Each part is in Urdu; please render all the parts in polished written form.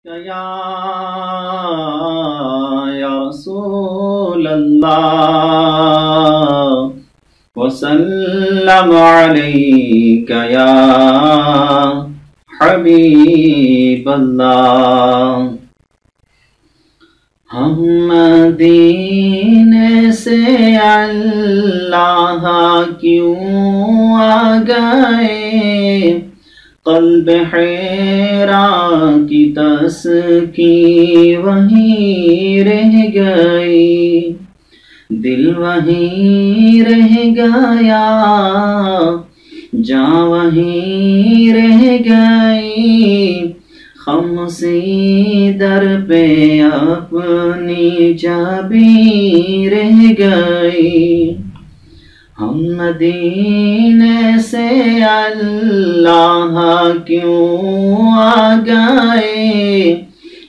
یا رسول اللہ وسلم علیک یا حبیب اللہ۔ ہم مدینے سے اللہ کیوں آ گئے، قلب حیران کی تسکی وہیں رہ گئی، دل وہیں رہ گیا، جاں وہیں رہ گئی، خمسی در پہ اپنی جاں بھی رہ گئی۔ ہم مدینے سے اللہ کیوں آ گئے،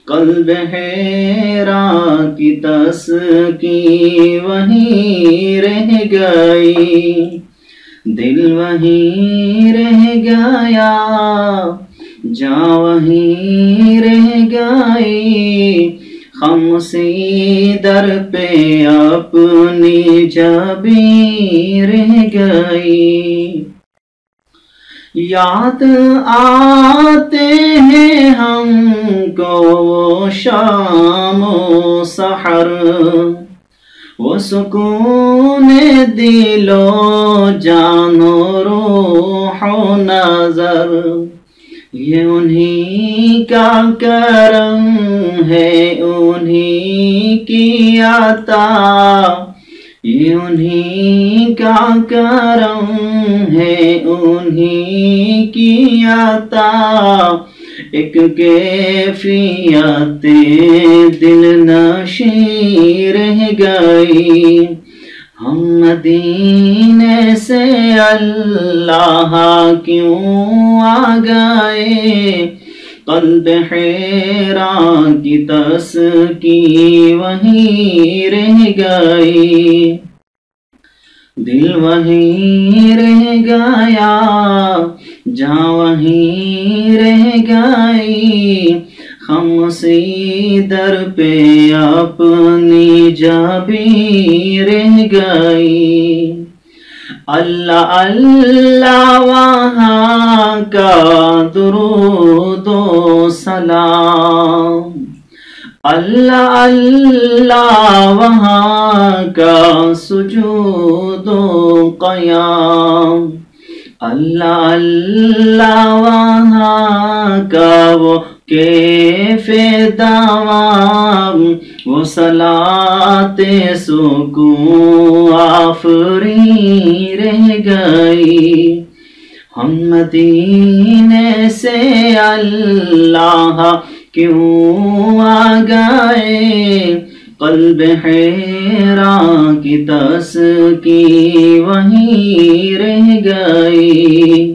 قلب حیران کی تسکی وہیں رہ گئی، دل وہیں رہ گیا، جاں وہیں رہ گئی، خمسی در پہ اپنی جاں بھی رہ گئی۔ یاد آتے ہیں ہم کو وہ شام و سحر، وہ سکون دل و جان و روح و نظر، یہ انہی کا کرم ہے، انہی کی عطا، یہ انہی کا کرم ہے، انہی کی عطا، ایک کیفیت دل نشیں رہ گئی۔ ہم مدینے سے اللہ کیوں آ گئے، قلب حیران کی تسکی وہیں رہ گئی، دل وہیں رہ گیا، جاں وہیں رہ گئی، خمسی در پہ اپنی جاں بھی رہ گئی۔ اللہ اللہ وہاں کا درود و سلام، اللہ اللہ وہاں کا سجود و قیام، اللہ اللہ وہاں کا وہ کیف دوام، وہ صلاۃ سکون آفرین رہ گئی۔ ہم مدینے سے اللہ کیوں آ گئے، قلب حیران کی تسکی وہیں رہ گئی،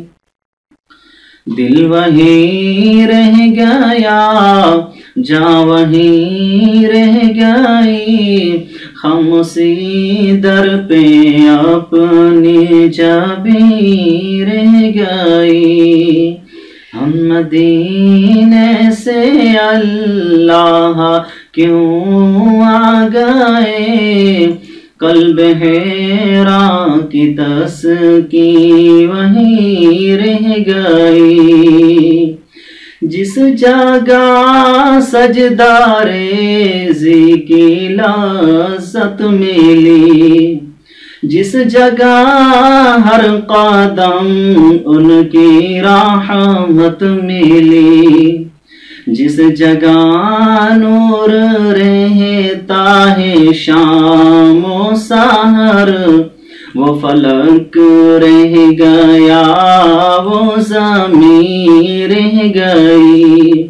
دل وہیں رہ گیا، جاں وہیں رہ گئی، خمسی در پہ اپنی جاں بھی رہ گئی۔ ہم مدینے سے اللہ کیوں آ گئے، قلب حیران کی تسکی وہیں رہ گئی۔ جس جگہ سجدہ ریزی کی لذت ملی، جس جگہ ہر قدم ان کی رحمت ملی، جس جگہ نور رہتا ہے شام و سحر، وہ فلک رہ گیا، وہ زمین رہ گئی۔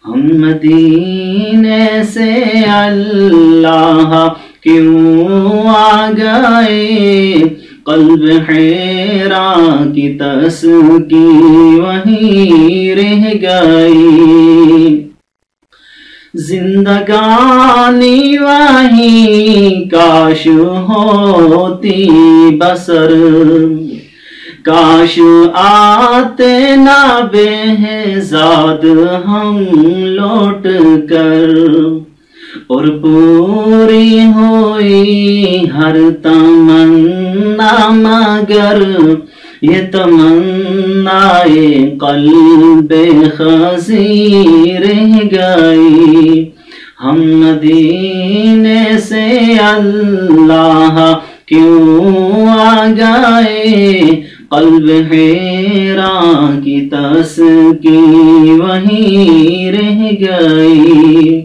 ہم مدینے سے اللہ کیوں آ گئے، قلب حیران کی تسکی وہیں رہ گئی، زندگانی وہیں کاش ہوتی بسر، کاش آتے نا بہزاد ہم لوٹ کر، اور پوری ہوئی ہر تمنا مگر یہ تمنائے قلب خزی رہ گئی۔ ہم مدینے سے اللہ کیوں آ گئے، قلب حیران کی تسکی وہیں رہ گئی۔